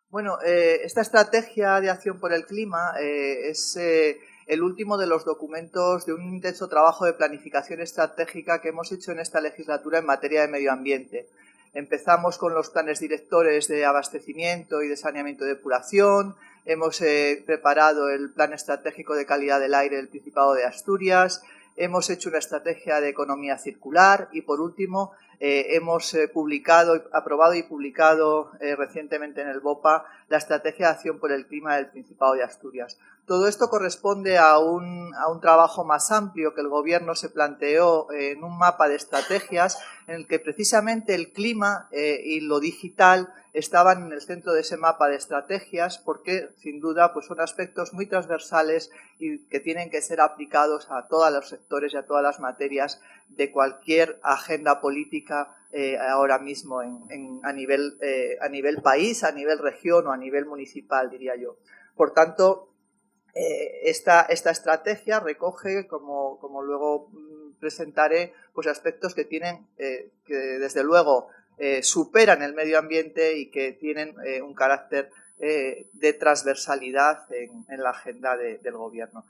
Bueno, esta estrategia de acción por el clima es el último de los documentos de un intenso trabajo de planificación estratégica que hemos hecho en esta legislatura en materia de medio ambiente. Empezamos con los planes directores de abastecimiento y de saneamiento y depuración, hemos preparado el plan estratégico de calidad del aire del Principado de Asturias, hemos hecho una estrategia de economía circular y, por último, hemos aprobado y publicado recientemente en el BOPA la Estrategia de Acción por el Clima del Principado de Asturias. Todo esto corresponde a un trabajo más amplio que el Gobierno se planteó en un mapa de estrategias en el que precisamente el clima y lo digital estaban en el centro de ese mapa de estrategias porque, sin duda, pues son aspectos muy transversales y que tienen que ser aplicados a todos los sectores y a todas las materias de cualquier agenda política ahora mismo a nivel país, a nivel región o a nivel municipal, diría yo. Por tanto, esta estrategia recoge, como luego presentaré, pues aspectos que tienen, que desde luego superan el medio ambiente y que tienen un carácter de transversalidad en la agenda del Gobierno.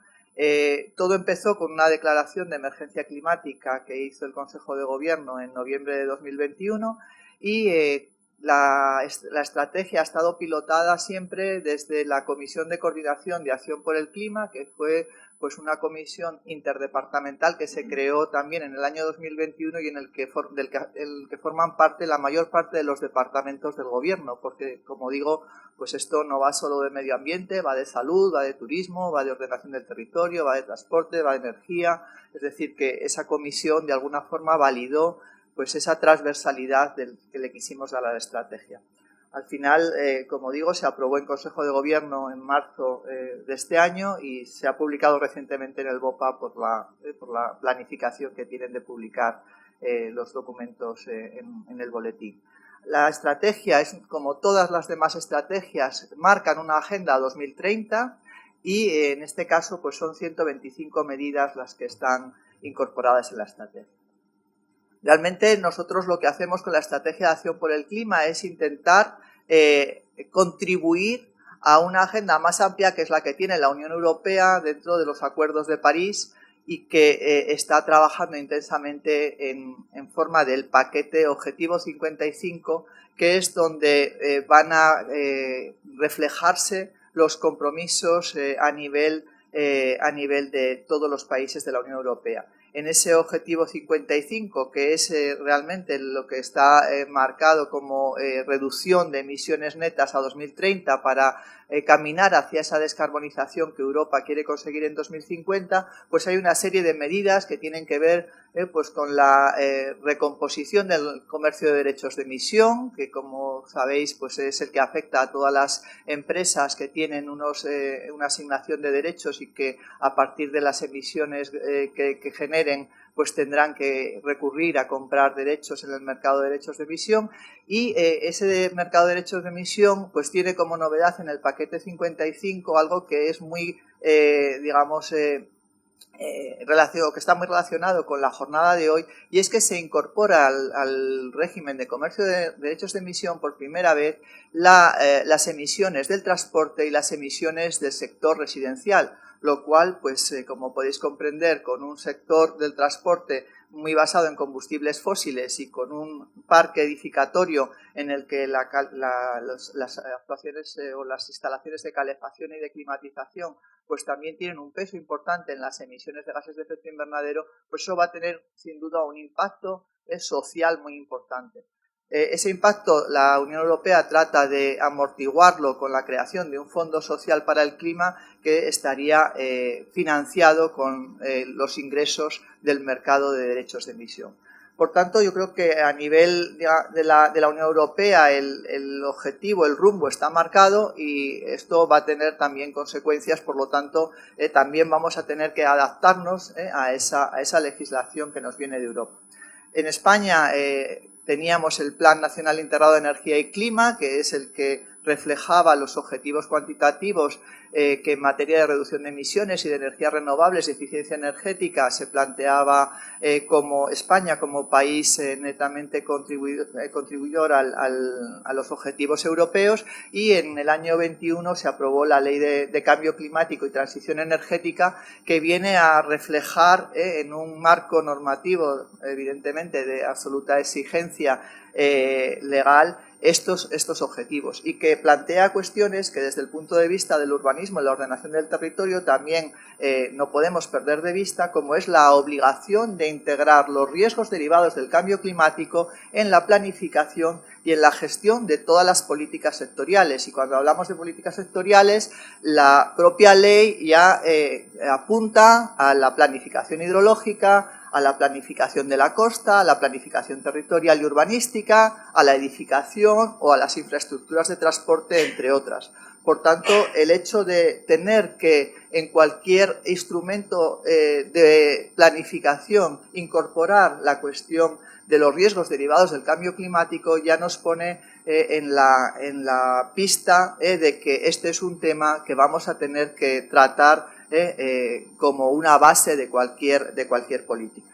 Todo empezó con una declaración de emergencia climática que hizo el Consejo de Gobierno en noviembre de 2021 y la estrategia ha estado pilotada siempre desde la Comisión de Coordinación de Acción por el Clima, que fue pues una comisión interdepartamental que se creó también en el año 2021 y en el que forman parte la mayor parte de los departamentos del Gobierno, porque, como digo, pues esto no va solo de medio ambiente, va de salud, va de turismo, va de ordenación del territorio, va de transporte, va de energía. Es decir, que esa comisión de alguna forma validó pues esa transversalidad que le quisimos dar a la estrategia. Al final, como digo, se aprobó en Consejo de Gobierno en marzo de este año y se ha publicado recientemente en el BOPA por la planificación que tienen de publicar los documentos en el boletín. La estrategia, como todas las demás estrategias, marcan una agenda 2030 y en este caso pues son 125 medidas las que están incorporadas en la estrategia. Realmente nosotros lo que hacemos con la Estrategia de Acción por el Clima es intentar contribuir a una agenda más amplia que es la que tiene la Unión Europea dentro de los acuerdos de París y que está trabajando intensamente en forma del paquete Objetivo 55, que es donde van a reflejarse los compromisos a nivel de todos los países de la Unión Europea. En ese objetivo 55, que es realmente lo que está marcado como reducción de emisiones netas a 2030 para caminar hacia esa descarbonización que Europa quiere conseguir en 2050, pues hay una serie de medidas que tienen que ver pues con la recomposición del comercio de derechos de emisión, que como sabéis pues es el que afecta a todas las empresas que tienen una asignación de derechos y que a partir de las emisiones que generen pues tendrán que recurrir a comprar derechos en el mercado de derechos de emisión y ese mercado de derechos de emisión pues tiene como novedad en el paquete 55 algo que es muy que está muy relacionado con la jornada de hoy y es que se incorpora al régimen de comercio de derechos de emisión por primera vez las emisiones del transporte y las emisiones del sector residencial, lo cual, pues como podéis comprender, con un sector del transporte muy basado en combustibles fósiles y con un parque edificatorio en el que las actuaciones o las instalaciones de calefacción y de climatización pues también tienen un peso importante en las emisiones de gases de efecto invernadero, pues eso va a tener sin duda un impacto social muy importante. Ese impacto la Unión Europea trata de amortiguarlo con la creación de un fondo social para el clima que estaría financiado con los ingresos del mercado de derechos de emisión. Por tanto, yo creo que a nivel de la Unión Europea el objetivo, el rumbo está marcado y esto va a tener también consecuencias, por lo tanto, también vamos a tener que adaptarnos a esa legislación que nos viene de Europa. En España teníamos el Plan Nacional Integrado de Energía y Clima, que es el que reflejaba los objetivos cuantitativos que en materia de reducción de emisiones y de energías renovables y eficiencia energética se planteaba como España, como país netamente contribuidor a los objetivos europeos, y en el año 21 se aprobó la Ley de Cambio Climático y Transición Energética, que viene a reflejar en un marco normativo, evidentemente de absoluta exigencia legal, estos objetivos, y que plantea cuestiones que desde el punto de vista del urbanismo y la ordenación del territorio también no podemos perder de vista, como es la obligación de integrar los riesgos derivados del cambio climático en la planificación y en la gestión de todas las políticas sectoriales. Y cuando hablamos de políticas sectoriales, la propia ley ya apunta a la planificación hidrológica, a la planificación de la costa, a la planificación territorial y urbanística, a la edificación o a las infraestructuras de transporte, entre otras. Por tanto, el hecho de tener que en cualquier instrumento de planificación incorporar la cuestión de los riesgos derivados del cambio climático ya nos pone en la pista de que este es un tema que vamos a tener que tratar como una base de cualquier política.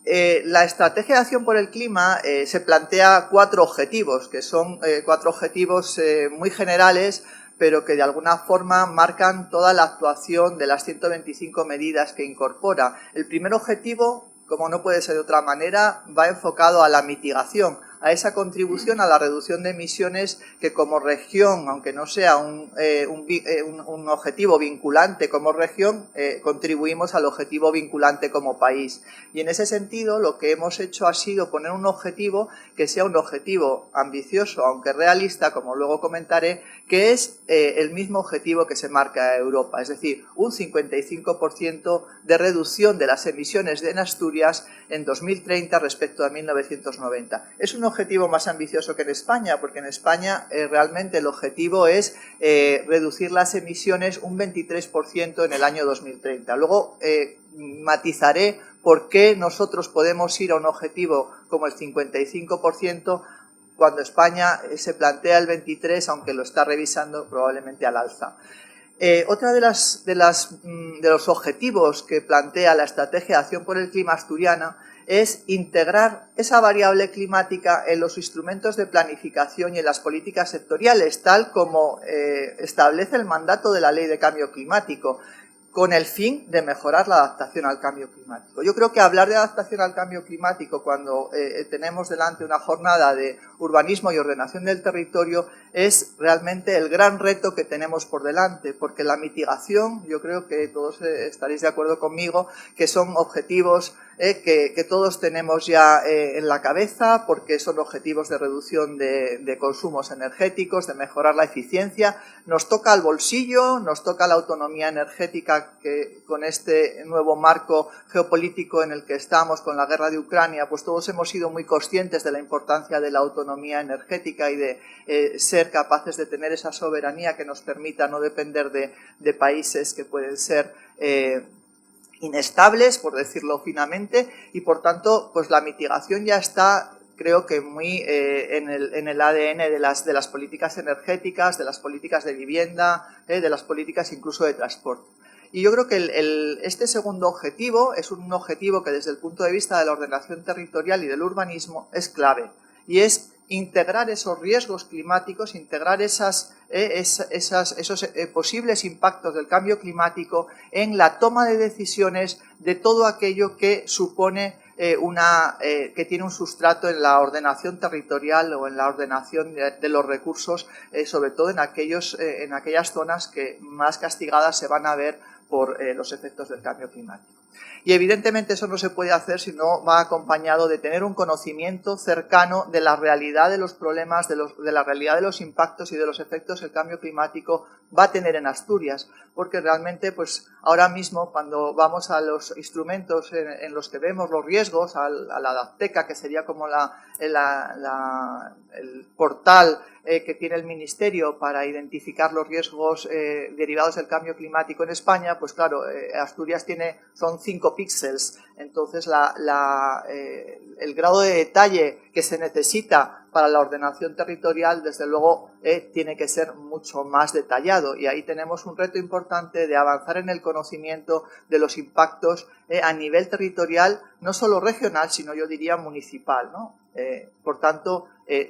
La estrategia de acción por el clima se plantea 4 objetivos, que son 4 objetivos muy generales, pero que de alguna forma marcan toda la actuación de las 125 medidas que incorpora. El primer objetivo, como no puede ser de otra manera, va enfocado a la mitigación, a esa contribución a la reducción de emisiones que como región, aunque no sea un objetivo vinculante como región, contribuimos al objetivo vinculante como país. Y en ese sentido lo que hemos hecho ha sido poner un objetivo que sea un objetivo ambicioso, aunque realista, como luego comentaré, que es el mismo objetivo que se marca Europa, es decir, un 55% de reducción de las emisiones en Asturias en 2030 respecto a 1990. Es un objetivo más ambicioso que en España, porque en España realmente el objetivo es reducir las emisiones un 23% en el año 2030. Luego matizaré por qué nosotros podemos ir a un objetivo como el 55% cuando España se plantea el 23%, aunque lo está revisando probablemente al alza. Otra de los objetivos que plantea la Estrategia de Acción por el Clima asturiana es integrar esa variable climática en los instrumentos de planificación y en las políticas sectoriales, tal como establece el mandato de la Ley de Cambio Climático, con el fin de mejorar la adaptación al cambio climático. Yo creo que hablar de adaptación al cambio climático cuando tenemos delante una jornada de urbanismo y ordenación del territorio es realmente el gran reto que tenemos por delante, porque la mitigación, yo creo que todos estaréis de acuerdo conmigo, que son objetivos que todos tenemos ya en la cabeza, porque son objetivos de reducción de consumos energéticos, de mejorar la eficiencia. Nos toca el bolsillo, nos toca la autonomía energética, que con este nuevo marco geopolítico en el que estamos, con la guerra de Ucrania, pues todos hemos sido muy conscientes de la importancia de la autonomía energética y de ser capaces de tener esa soberanía que nos permita no depender de países que pueden ser inestables, por decirlo finamente, y por tanto pues la mitigación ya está, creo que muy en el ADN de las políticas energéticas, de las políticas de vivienda, de las políticas incluso de transporte. Y yo creo que este segundo objetivo es un objetivo que desde el punto de vista de la ordenación territorial y del urbanismo es clave, y es integrar esos riesgos climáticos, integrar esos posibles impactos del cambio climático en la toma de decisiones de todo aquello que supone que tiene un sustrato en la ordenación territorial o en la ordenación de los recursos, sobre todo en aquellas zonas que más castigadas se van a ver por los efectos del cambio climático. Y evidentemente eso no se puede hacer si no va acompañado de tener un conocimiento cercano de la realidad de los problemas, de la realidad de los impactos y de los efectos que el cambio climático va a tener en Asturias, porque realmente pues ahora mismo cuando vamos a los instrumentos en los que vemos los riesgos, a la Adapteca, que sería como el portal que tiene el Ministerio para identificar los riesgos derivados del cambio climático en España, pues claro, Asturias son 5 píxeles. Entonces, el grado de detalle que se necesita para la ordenación territorial, desde luego, tiene que ser mucho más detallado. Y ahí tenemos un reto importante de avanzar en el conocimiento de los impactos a nivel territorial, no solo regional, sino yo diría municipal, ¿no? Por tanto,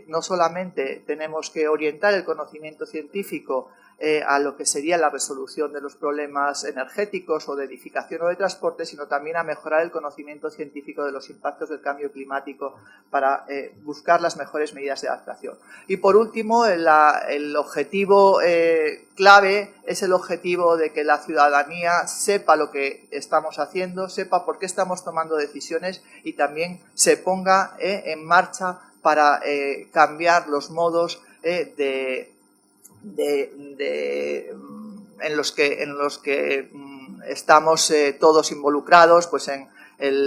no solamente tenemos que orientar el conocimiento científico a lo que sería la resolución de los problemas energéticos o de edificación o de transporte, sino también a mejorar el conocimiento científico de los impactos del cambio climático para buscar las mejores medidas de adaptación. Y por último, el objetivo clave es el objetivo de que la ciudadanía sepa lo que estamos haciendo, sepa por qué estamos tomando decisiones y también se ponga en marcha para cambiar los modos en los que estamos todos involucrados, pues en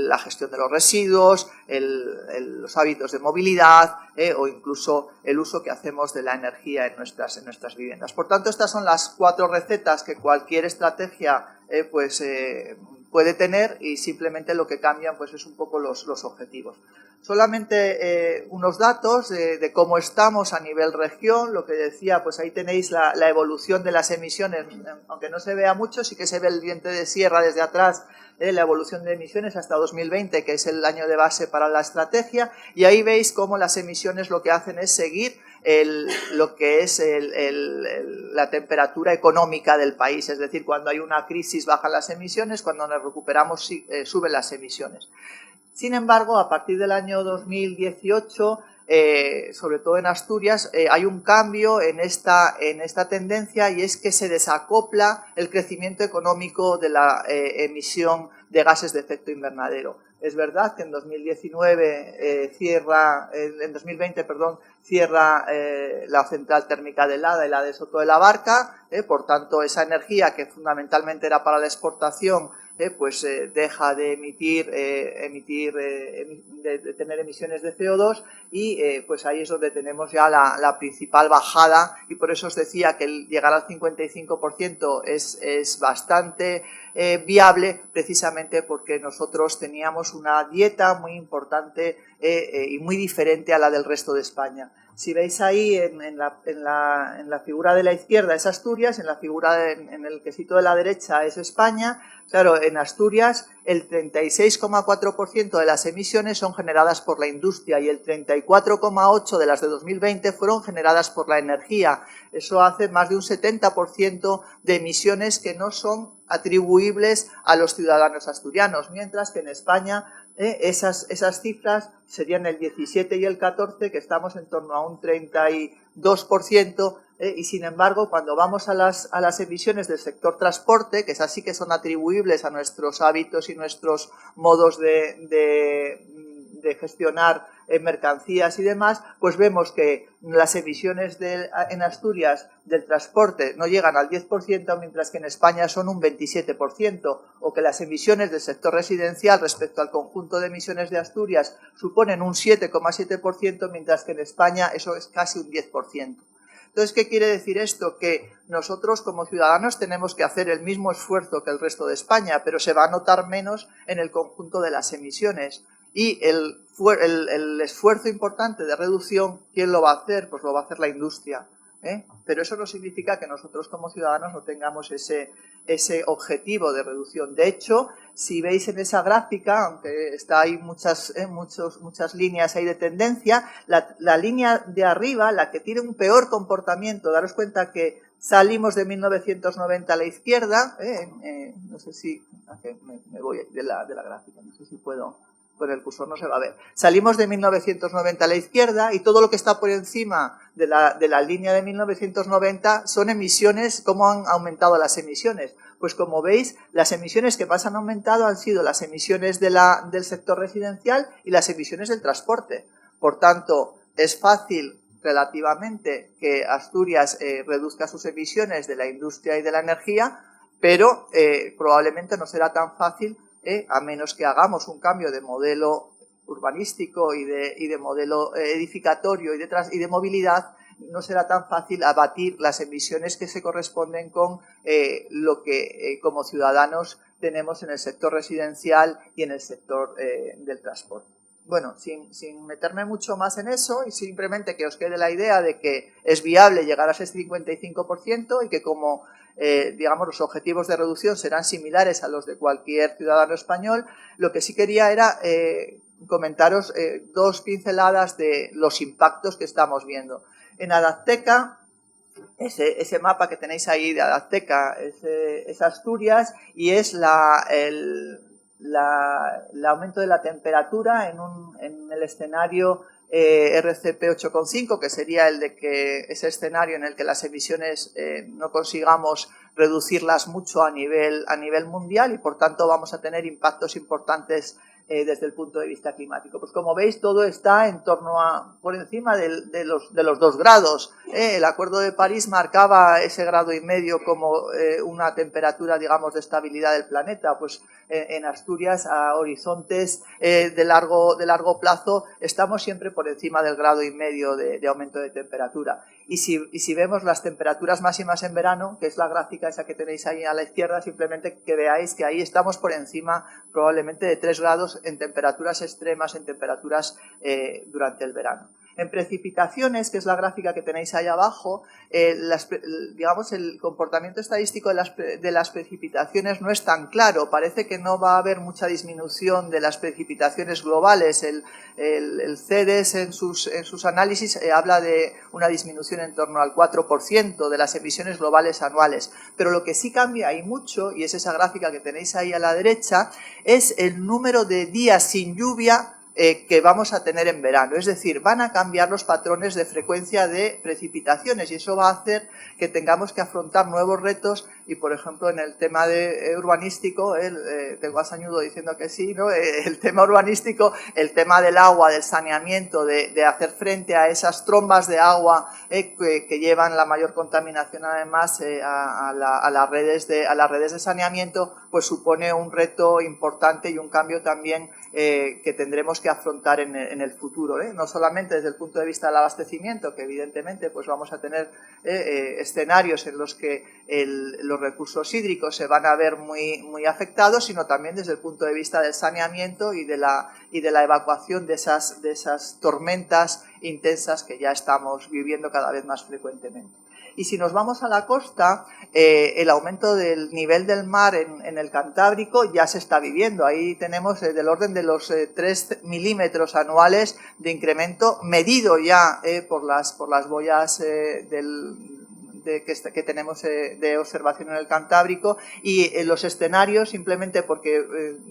la gestión de los residuos, los hábitos de movilidad o incluso el uso que hacemos de la energía en nuestras viviendas. Por tanto, estas son las 4 recetas que cualquier estrategia puede tener, y simplemente lo que cambian pues es un poco los objetivos. Solamente unos datos de cómo estamos a nivel región. Lo que decía, pues ahí tenéis la evolución de las emisiones, aunque no se vea mucho, sí que se ve el diente de sierra desde atrás, la evolución de emisiones hasta 2020, que es el año de base para la estrategia, y ahí veis cómo las emisiones lo que hacen es seguir lo que es la temperatura económica del país, es decir, cuando hay una crisis bajan las emisiones, cuando nos recuperamos suben las emisiones. Sin embargo, a partir del año 2018, sobre todo en Asturias, hay un cambio en esta tendencia, y es que se desacopla el crecimiento económico de la emisión de gases de efecto invernadero. Es verdad que en 2020 cierra la central térmica de Lada y la de Soto de la Barca, por tanto esa energía que fundamentalmente era para la exportación deja de tener emisiones de CO2, y pues ahí es donde tenemos ya la principal bajada, y por eso os decía que el llegar al 55% es bastante viable, precisamente porque nosotros teníamos una dieta muy importante y muy diferente a la del resto de España. Si veis ahí en la figura de la izquierda es Asturias, en la figura en el quesito de la derecha es España. Claro, en Asturias el 36,4% de las emisiones son generadas por la industria y el 34,8% de las de 2020 fueron generadas por la energía. Eso hace más de un 70% de emisiones que no son atribuibles a los ciudadanos asturianos, mientras que en España esas cifras serían el 17 y el 14, que estamos en torno a un 32%, y sin embargo, cuando vamos a las emisiones del sector transporte, que esas sí que son atribuibles a nuestros hábitos y nuestros modos de gestionar mercancías y demás, pues vemos que las emisiones en Asturias del transporte no llegan al 10%, mientras que en España son un 27%, o que las emisiones del sector residencial respecto al conjunto de emisiones de Asturias suponen un 7,7%, mientras que en España eso es casi un 10%. Entonces, ¿qué quiere decir esto? Que nosotros como ciudadanos tenemos que hacer el mismo esfuerzo que el resto de España, pero se va a notar menos en el conjunto de las emisiones. Y el esfuerzo importante de reducción, ¿quién lo va a hacer? Pues lo va a hacer la industria. Pero eso no significa que nosotros como ciudadanos no tengamos ese objetivo de reducción. De hecho, si veis en esa gráfica, aunque está ahí muchas líneas ahí de tendencia, la línea de arriba, la que tiene un peor comportamiento, daros cuenta que salimos de 1990 a la izquierda, no sé si me voy de la gráfica, no sé si puedo. Con el cursor no se va a ver. Salimos de 1990 a la izquierda, y todo lo que está por encima de la línea de 1990 son emisiones. ¿Cómo han aumentado las emisiones? Pues como veis, las emisiones que más han aumentado han sido las emisiones del sector residencial y las emisiones del transporte. Por tanto, es fácil relativamente que Asturias reduzca sus emisiones de la industria y de la energía, pero probablemente no será tan fácil a menos que hagamos un cambio de modelo urbanístico y de modelo edificatorio y de movilidad. No será tan fácil abatir las emisiones que se corresponden con lo que como ciudadanos tenemos en el sector residencial y en el sector del transporte. Bueno, sin meterme mucho más en eso y simplemente que os quede la idea de que es viable llegar a ese 55% y que como digamos los objetivos de reducción serán similares a los de cualquier ciudadano español, lo que sí quería era comentaros dos pinceladas de los impactos que estamos viendo. En Adapteca, ese mapa que tenéis ahí de Adapteca es Asturias y es el aumento de la temperatura en el escenario RCP 8,5, que sería ese escenario en el que las emisiones no consigamos reducirlas mucho a nivel mundial y por tanto vamos a tener impactos importantes desde el punto de vista climático. Pues como veis, todo está en torno por encima de los 2 grados. El Acuerdo de París marcaba ese 1,5 grados como una temperatura, digamos, de estabilidad del planeta. Pues en Asturias, a horizontes de largo plazo, estamos siempre por encima del 1,5 grados de aumento de temperatura. Y si vemos las temperaturas máximas en verano, que es la gráfica esa que tenéis ahí a la izquierda, simplemente que veáis que ahí estamos por encima probablemente de 3 grados en temperaturas extremas, en temperaturas durante el verano. En precipitaciones, que es la gráfica que tenéis ahí abajo, digamos el comportamiento estadístico de las precipitaciones no es tan claro. Parece que no va a haber mucha disminución de las precipitaciones globales. El CEDES en sus análisis habla de una disminución en torno al 4% de las emisiones globales anuales. Pero lo que sí cambia y mucho, y es esa gráfica que tenéis ahí a la derecha, es el número de días sin lluvia que vamos a tener en verano. Es decir, van a cambiar los patrones de frecuencia de precipitaciones y eso va a hacer que tengamos que afrontar nuevos retos y, por ejemplo, en el tema urbanístico, tengo a Sañudo diciendo que sí, ¿no? El tema urbanístico, el tema del agua, del saneamiento, de hacer frente a esas trombas de agua que llevan la mayor contaminación además a las redes de saneamiento, pues supone un reto importante y un cambio también que tendremos que afrontar en el futuro, no solamente desde el punto de vista del abastecimiento, que evidentemente pues vamos a tener escenarios en los que los recursos hídricos se van a ver muy afectados, sino también desde el punto de vista del saneamiento y de la evacuación de esas tormentas intensas que ya estamos viviendo cada vez más frecuentemente. Y si nos vamos a la costa, el aumento del nivel del mar en el Cantábrico ya se está viviendo. Ahí tenemos del orden de los 3 milímetros anuales de incremento medido ya por las boyas que tenemos de observación en el Cantábrico y en los escenarios, simplemente porque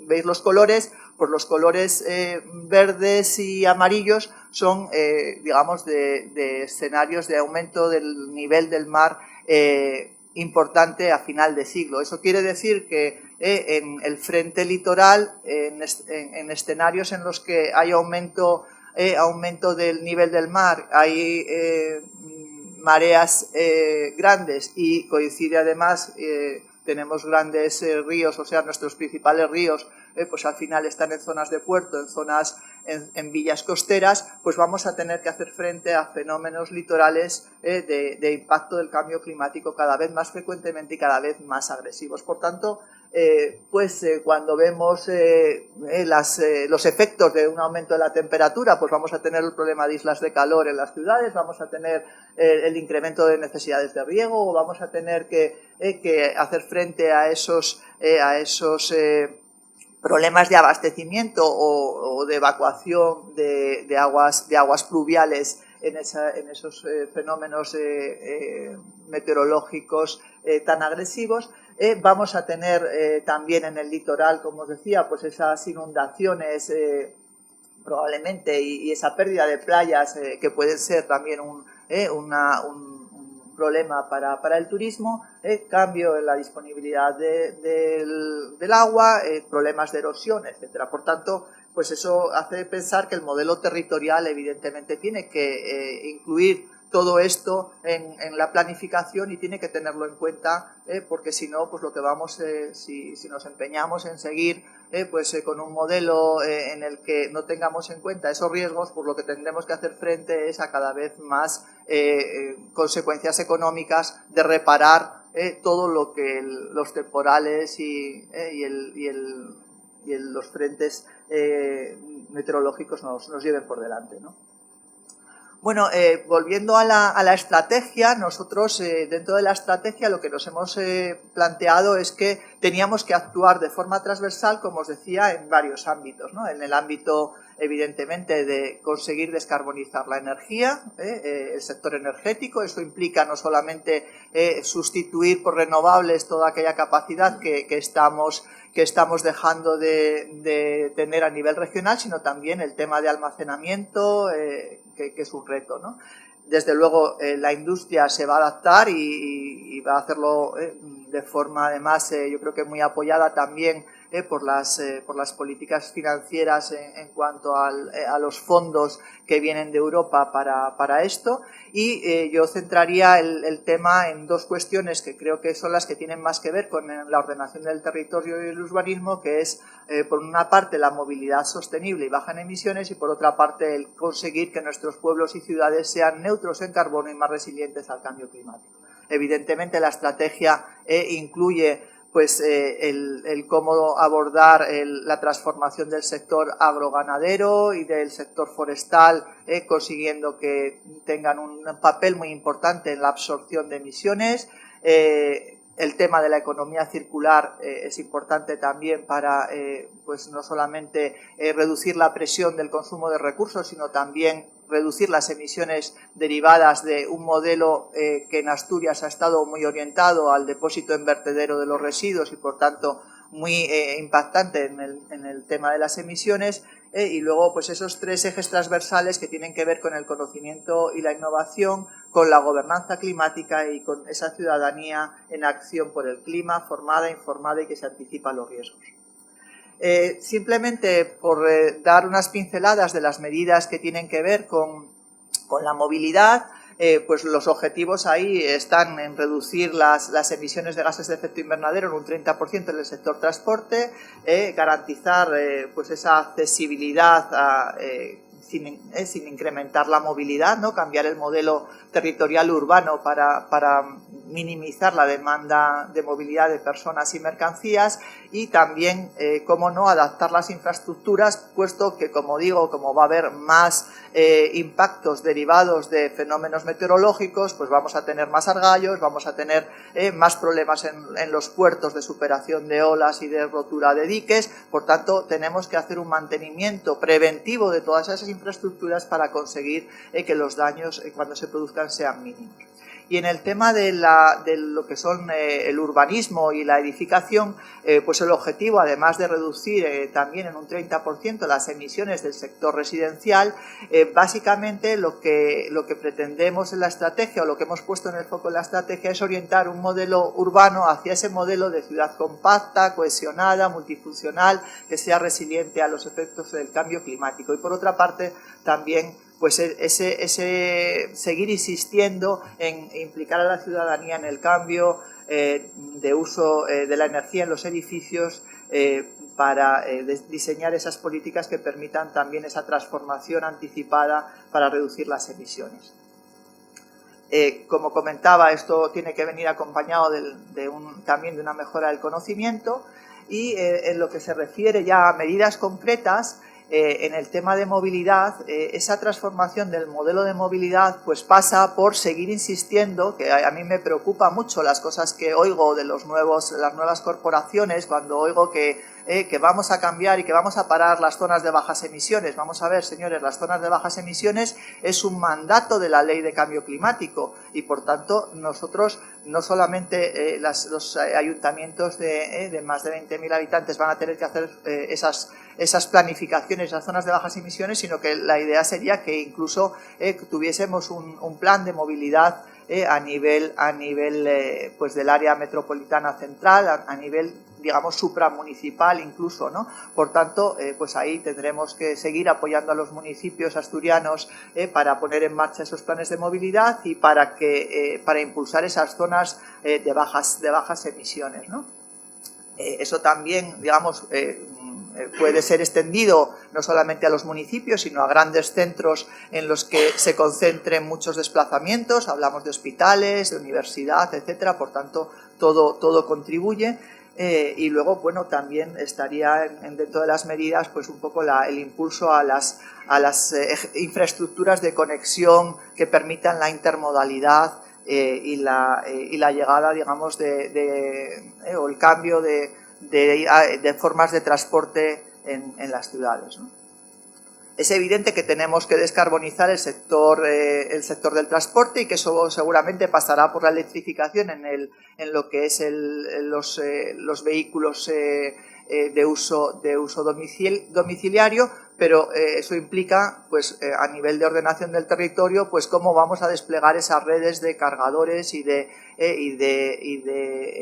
veis los colores, pues los colores verdes y amarillos son, digamos, de escenarios de aumento del nivel del mar importante a final de siglo. Eso quiere decir que en el frente litoral, en escenarios en los que hay aumento del nivel del mar, hay mareas grandes y coincide además, tenemos grandes ríos, o sea, nuestros principales ríos, pues al final están en zonas de puerto, en villas costeras, pues vamos a tener que hacer frente a fenómenos litorales de impacto del cambio climático cada vez más frecuentemente y cada vez más agresivos. Por tanto, cuando vemos los efectos de un aumento de la temperatura, pues vamos a tener el problema de islas de calor en las ciudades, vamos a tener el incremento de necesidades de riego, o vamos a tener que hacer frente a esos problemas de abastecimiento o de evacuación de aguas pluviales en esos fenómenos meteorológicos tan agresivos. Vamos a tener también en el litoral, como os decía, pues esas inundaciones probablemente y esa pérdida de playas que pueden ser también un problema para el turismo, cambio en la disponibilidad del agua, problemas de erosión, etcétera. Por tanto, pues eso hace pensar que el modelo territorial evidentemente tiene que incluir todo esto en la planificación y tiene que tenerlo en cuenta, porque si no, pues lo que vamos, si nos empeñamos en seguir con un modelo en el que no tengamos en cuenta esos riesgos, pues lo que tendremos que hacer frente es a cada vez más consecuencias económicas de reparar todo lo que los temporales y los frentes meteorológicos nos lleven por delante, ¿no? Bueno, volviendo a la estrategia, nosotros dentro de la estrategia lo que nos hemos planteado es que teníamos que actuar de forma transversal, como os decía, en varios ámbitos, ¿no? En el ámbito, evidentemente, de conseguir descarbonizar la energía, el sector energético. Eso implica no solamente sustituir por renovables toda aquella capacidad que estamos dejando de tener a nivel regional, sino también el tema de almacenamiento, que es un reto, ¿no? Desde luego la industria se va a adaptar y va a hacerlo de forma, además, yo creo que muy apoyada también por las políticas financieras en cuanto a los fondos que vienen de Europa para esto. Y yo centraría el tema en dos cuestiones que creo que son las que tienen más que ver con la ordenación del territorio y el urbanismo, que es, por una parte, la movilidad sostenible y baja en emisiones, y por otra parte, el conseguir que nuestros pueblos y ciudades sean neutros en carbono y más resilientes al cambio climático. Evidentemente, la estrategia incluye pues el cómo abordar la transformación del sector agroganadero y del sector forestal, consiguiendo que tengan un papel muy importante en la absorción de emisiones. El tema de la economía circular es importante también para pues no solamente reducir la presión del consumo de recursos, sino también reducir las emisiones derivadas de un modelo que en Asturias ha estado muy orientado al depósito en vertedero de los residuos y, por tanto, muy impactante en el tema de las emisiones. Y luego, pues esos tres ejes transversales que tienen que ver con el conocimiento y la innovación, con la gobernanza climática y con esa ciudadanía en acción por el clima, formada, informada y que se anticipa a los riesgos. Simplemente por dar unas pinceladas de las medidas que tienen que ver con la movilidad, pues los objetivos ahí están en reducir las emisiones de gases de efecto invernadero en un 30% en el sector transporte, garantizar pues esa accesibilidad sin incrementar la movilidad, ¿no? Cambiar el modelo territorial urbano para minimizar la demanda de movilidad de personas y mercancías, y también, cómo no, adaptar las infraestructuras, puesto que, como digo, como va a haber más impactos derivados de fenómenos meteorológicos, pues vamos a tener más argallos, vamos a tener más problemas en los puertos de superación de olas y de rotura de diques. Por tanto, tenemos que hacer un mantenimiento preventivo de todas esas infraestructuras para conseguir que los daños, cuando se produzcan, sean mínimos. Y en el tema de lo que son el urbanismo y la edificación, pues el objetivo, además de reducir también en un 30% las emisiones del sector residencial, básicamente lo que pretendemos en la estrategia, o lo que hemos puesto en el foco en la estrategia, es orientar un modelo urbano hacia ese modelo de ciudad compacta, cohesionada, multifuncional, que sea resiliente a los efectos del cambio climático. Y por otra parte, también pues ese seguir insistiendo en implicar a la ciudadanía en el cambio de uso de la energía en los edificios, para diseñar esas políticas que permitan también esa transformación anticipada para reducir las emisiones. Como comentaba, esto tiene que venir acompañado también de una mejora del conocimiento, y en lo que se refiere ya a medidas concretas, en el tema de movilidad, esa transformación del modelo de movilidad pues pasa por seguir insistiendo, que a mí me preocupa mucho las cosas que oigo de las nuevas corporaciones, cuando oigo que vamos a cambiar y que vamos a parar las zonas de bajas emisiones. Vamos a ver, señores, las zonas de bajas emisiones es un mandato de la Ley de Cambio Climático, y por tanto nosotros no solamente los ayuntamientos de más de 20.000 habitantes van a tener que hacer esas planificaciones, esas zonas de bajas emisiones, sino que la idea sería que incluso tuviésemos un plan de movilidad a nivel pues del área metropolitana central, a nivel, digamos, supramunicipal incluso, ¿no? Por tanto, pues ahí tendremos que seguir apoyando a los municipios asturianos para poner en marcha esos planes de movilidad y para impulsar esas zonas de bajas emisiones, ¿no? Eso también, digamos, puede ser extendido no solamente a los municipios, sino a grandes centros en los que se concentren muchos desplazamientos, hablamos de hospitales, de universidad, etcétera, por tanto todo contribuye. Y luego, bueno, también estaría dentro de las medidas pues un poco el impulso a las infraestructuras de conexión que permitan la intermodalidad y la llegada, digamos, o el cambio de formas de transporte en las ciudades, ¿no? Es evidente que tenemos que descarbonizar el sector del transporte y que eso seguramente pasará por la electrificación en lo que es los vehículos de uso domiciliario, pero eso implica, pues, a nivel de ordenación del territorio, pues cómo vamos a desplegar esas redes de cargadores y de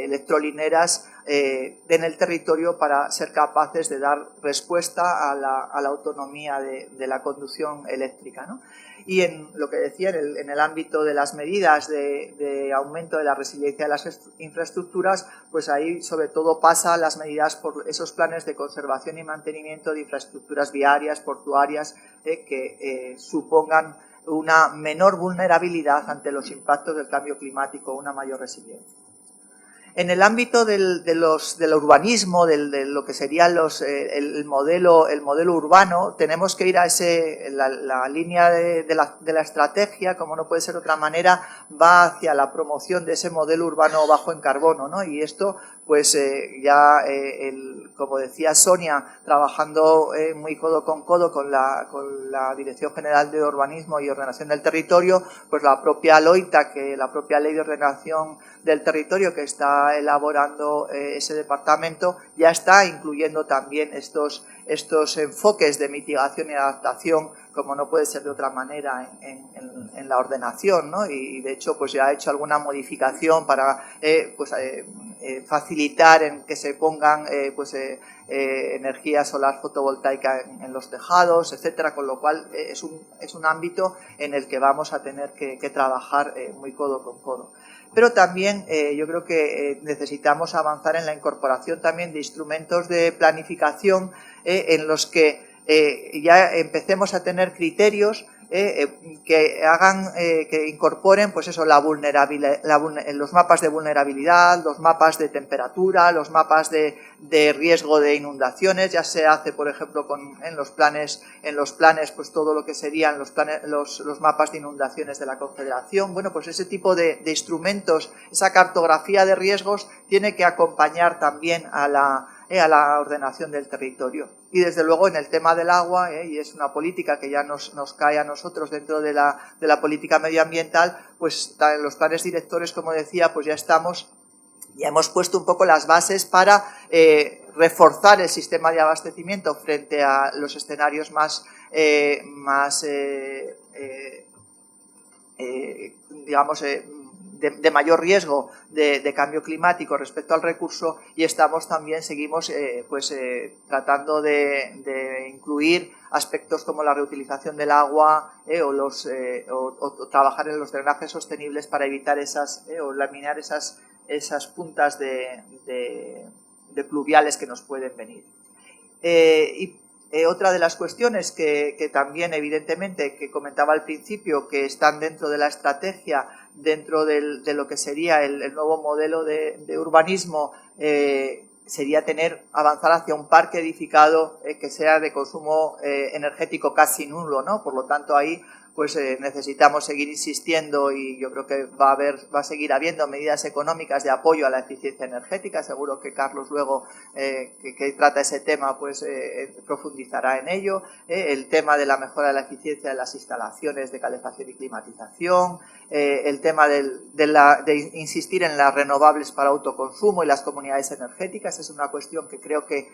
electrolineras en el territorio para ser capaces de dar respuesta a la autonomía de la conducción eléctrica, ¿no? Y en lo que decía, en el ámbito de las medidas de aumento de la resiliencia de las infraestructuras, pues ahí sobre todo pasa las medidas por esos planes de conservación y mantenimiento de infraestructuras viarias, portuarias, que supongan una menor vulnerabilidad ante los impactos del cambio climático, una mayor resiliencia. En el ámbito del urbanismo, de lo que sería el modelo urbano, tenemos que ir a la línea de la estrategia, como no puede ser de otra manera, va hacia la promoción de ese modelo urbano bajo en carbono, ¿no? Y esto, pues como decía Sonia, trabajando muy codo con codo con la Dirección General de Urbanismo y Ordenación del Territorio, pues la propia LOITA, la propia Ley de Ordenación del Territorio que está elaborando ese departamento, ya está incluyendo también estos enfoques de mitigación y adaptación, como no puede ser de otra manera, en la ordenación, ¿no? Y de hecho pues ya ha hecho alguna modificación para facilitar en que se pongan energía solar fotovoltaica en los tejados, etcétera, con lo cual es un ámbito en el que vamos a tener que trabajar muy codo con codo. Pero también yo creo que necesitamos avanzar en la incorporación también de instrumentos de planificación en los que ya empecemos a tener criterios que incorporen, pues eso, los mapas de vulnerabilidad, los mapas de temperatura, los mapas de riesgo de inundaciones. Ya se hace, por ejemplo, en los planes, pues todo lo que serían los mapas de inundaciones de la Confederación. Bueno, pues ese tipo de instrumentos, esa cartografía de riesgos, tiene que acompañar también a la ordenación del territorio. Y desde luego en el tema del agua, y es una política que ya nos cae a nosotros dentro de la política medioambiental, pues en los planes directores, como decía, pues ya hemos puesto un poco las bases para reforzar el sistema de abastecimiento frente a los escenarios de mayor riesgo de cambio climático respecto al recurso, y seguimos tratando de incluir aspectos como la reutilización del agua o trabajar en los drenajes sostenibles para evitar o eliminar esas puntas de pluviales que nos pueden venir. Otra de las cuestiones que también, evidentemente, que comentaba al principio, que están dentro de la estrategia, dentro de lo que sería el nuevo modelo de urbanismo, sería avanzar hacia un parque edificado que sea de consumo energético casi nulo, ¿no? Por lo tanto, ahí pues necesitamos seguir insistiendo, y yo creo que va a seguir habiendo medidas económicas de apoyo a la eficiencia energética. Seguro que Carlos luego, que trata ese tema, pues profundizará en ello. El tema de la mejora de la eficiencia de las instalaciones de calefacción y climatización, el tema de insistir en las renovables para autoconsumo y las comunidades energéticas, es una cuestión que creo que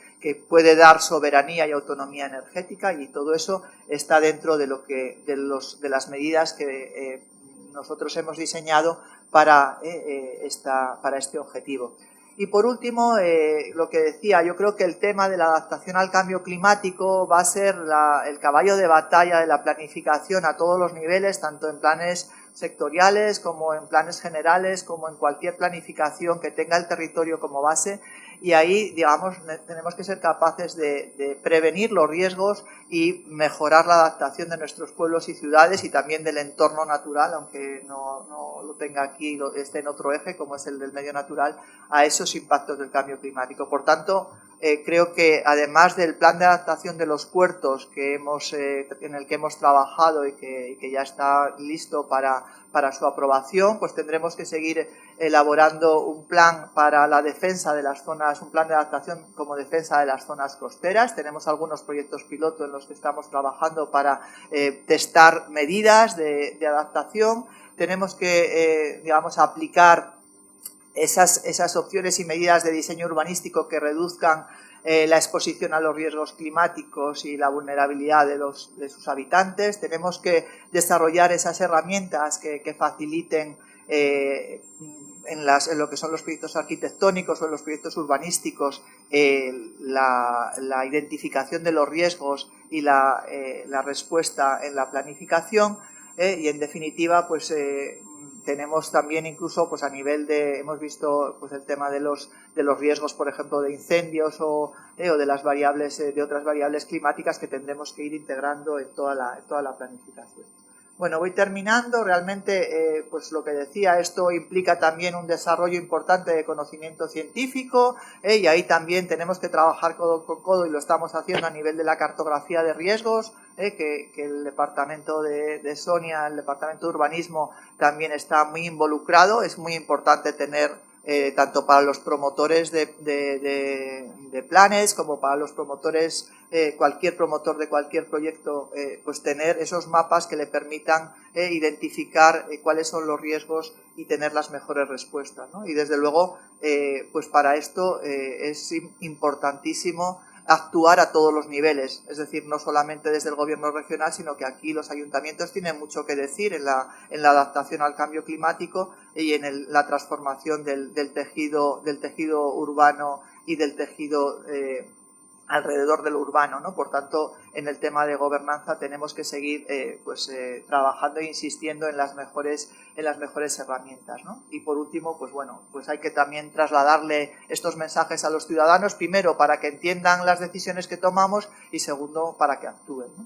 puede dar soberanía y autonomía energética, y todo eso está dentro de las medidas que nosotros hemos diseñado para este objetivo. Y por último, lo que decía, yo creo que el tema de la adaptación al cambio climático va a ser el caballo de batalla de la planificación a todos los niveles, tanto en planes sectoriales como en planes generales, como en cualquier planificación que tenga el territorio como base. y ahí, digamos, tenemos que ser capaces de prevenir los riesgos y mejorar la adaptación de nuestros pueblos y ciudades y también del entorno natural, aunque no lo tenga aquí, esté en otro eje, como es el del medio natural, a esos impactos del cambio climático. Por tanto, creo que además del plan de adaptación de los puertos en el que hemos trabajado y que ya está listo para su aprobación, pues tendremos que seguir elaborando un plan para la defensa de las zonas, un plan de adaptación como defensa de las zonas costeras. Tenemos algunos proyectos piloto en los que estamos trabajando para testar medidas de adaptación. Tenemos que, digamos, aplicar esas opciones y medidas de diseño urbanístico que reduzcan la exposición a los riesgos climáticos y la vulnerabilidad de sus habitantes. Tenemos que desarrollar esas herramientas que faciliten en lo que son los proyectos arquitectónicos o en los proyectos urbanísticos la identificación de los riesgos y la respuesta en la planificación y en definitiva pues tenemos también incluso pues a nivel hemos visto pues el tema de los riesgos, por ejemplo, de incendios o de las variables de otras variables climáticas que tendremos que ir integrando en toda la planificación. Bueno, voy terminando. Realmente, pues lo que decía, esto implica también un desarrollo importante de conocimiento científico y ahí también tenemos que trabajar codo con codo y lo estamos haciendo a nivel de la cartografía de riesgos, que el departamento de Sonia, el departamento de urbanismo, también está muy involucrado. Es muy importante tener tanto para los promotores de planes como para los promotores, cualquier promotor de cualquier proyecto, pues tener esos mapas que le permitan identificar cuáles son los riesgos y tener las mejores respuestas, ¿no? Y desde luego, pues para esto es importantísimo actuar a todos los niveles, es decir, no solamente desde el gobierno regional, sino que aquí los ayuntamientos tienen mucho que decir en la adaptación al cambio climático y en la transformación del tejido urbano y del tejido alrededor de lo urbano, ¿no? Por tanto, en el tema de gobernanza tenemos que seguir trabajando e insistiendo en las mejores herramientas, ¿no? Y por último, pues bueno, pues hay que también trasladarle estos mensajes a los ciudadanos, primero para que entiendan las decisiones que tomamos y segundo para que actúen, ¿no?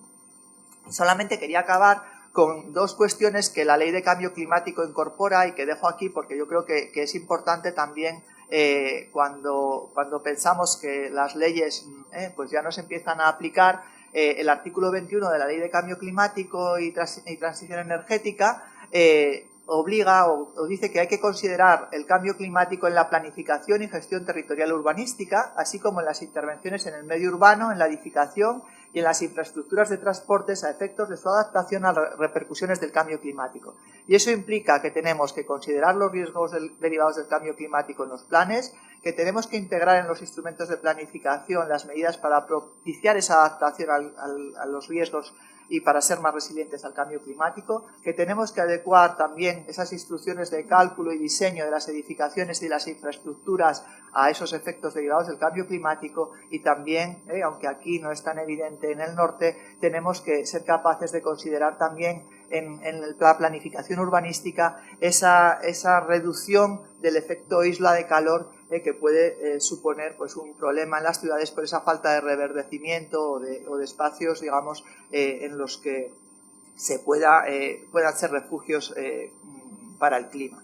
Y solamente quería acabar con dos cuestiones que la Ley de Cambio Climático incorpora y que dejo aquí porque yo creo que es importante también cuando pensamos que las leyes pues ya no se empiezan a aplicar. El artículo 21 de la Ley de Cambio Climático y Transición Energética obliga o dice que hay que considerar el cambio climático en la planificación y gestión territorial urbanística, así como en las intervenciones en el medio urbano, en la edificación y en las infraestructuras de transportes a efectos de su adaptación a las repercusiones del cambio climático. Y eso implica que tenemos que considerar los riesgos derivados del cambio climático en los planes, que tenemos que integrar en los instrumentos de planificación las medidas para propiciar esa adaptación a los riesgos y para ser más resilientes al cambio climático, que tenemos que adecuar también esas instrucciones de cálculo y diseño de las edificaciones y las infraestructuras a esos efectos derivados del cambio climático y también, aunque aquí no es tan evidente en el norte, tenemos que ser capaces de considerar también en la planificación urbanística esa reducción del efecto isla de calor que puede suponer pues un problema en las ciudades por esa falta de reverdecimiento o de espacios, digamos, en los que se puedan ser refugios para el clima.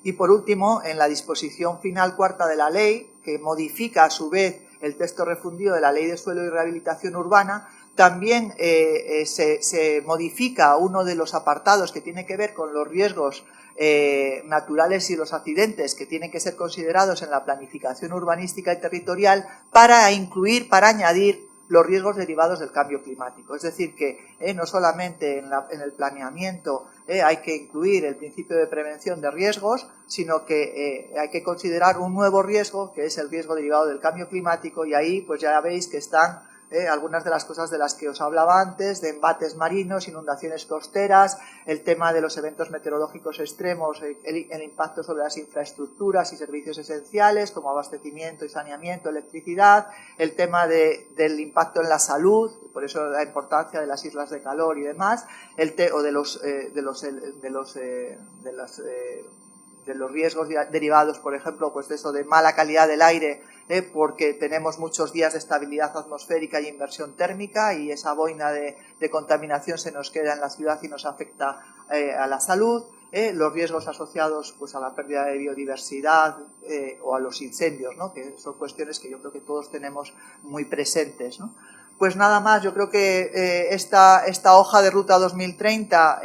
Y por último, en la disposición final cuarta de la ley, que modifica a su vez el texto refundido de la Ley de Suelo y Rehabilitación Urbana, también se modifica uno de los apartados que tiene que ver con los riesgos naturales y los accidentes que tienen que ser considerados en la planificación urbanística y territorial para añadir los riesgos derivados del cambio climático. Es decir, que no solamente en el planeamiento hay que incluir el principio de prevención de riesgos, sino que hay que considerar un nuevo riesgo, que es el riesgo derivado del cambio climático, y ahí pues ya veis que están algunas de las cosas de las que os hablaba antes, de embates marinos, inundaciones costeras, el tema de los eventos meteorológicos extremos, el impacto sobre las infraestructuras y servicios esenciales como abastecimiento y saneamiento, electricidad, el tema del impacto en la salud, por eso la importancia de las islas de calor y demás, o de las los riesgos derivados, por ejemplo, pues de eso, de mala calidad del aire, porque tenemos muchos días de estabilidad atmosférica y inversión térmica, y esa boina de contaminación se nos queda en la ciudad y nos afecta a la salud. Los riesgos asociados pues a la pérdida de biodiversidad o a los incendios, ¿no? Que son cuestiones que yo creo que todos tenemos muy presentes, ¿no? Pues nada más, yo creo que esta hoja de ruta 2030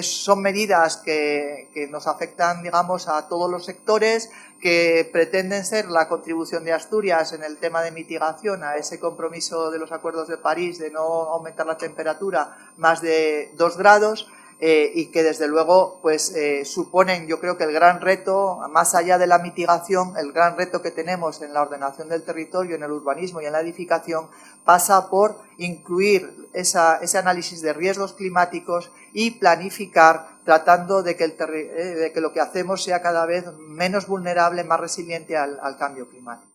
son medidas que nos afectan, digamos, a todos los sectores, que pretenden ser la contribución de Asturias en el tema de mitigación a ese compromiso de los acuerdos de París de no aumentar la temperatura más de 2 grados. Y que desde luego pues suponen, yo creo que el gran reto, más allá de la mitigación, el gran reto que tenemos en la ordenación del territorio, en el urbanismo y en la edificación, pasa por incluir ese análisis de riesgos climáticos y planificar, tratando de que lo que hacemos sea cada vez menos vulnerable, más resiliente al cambio climático.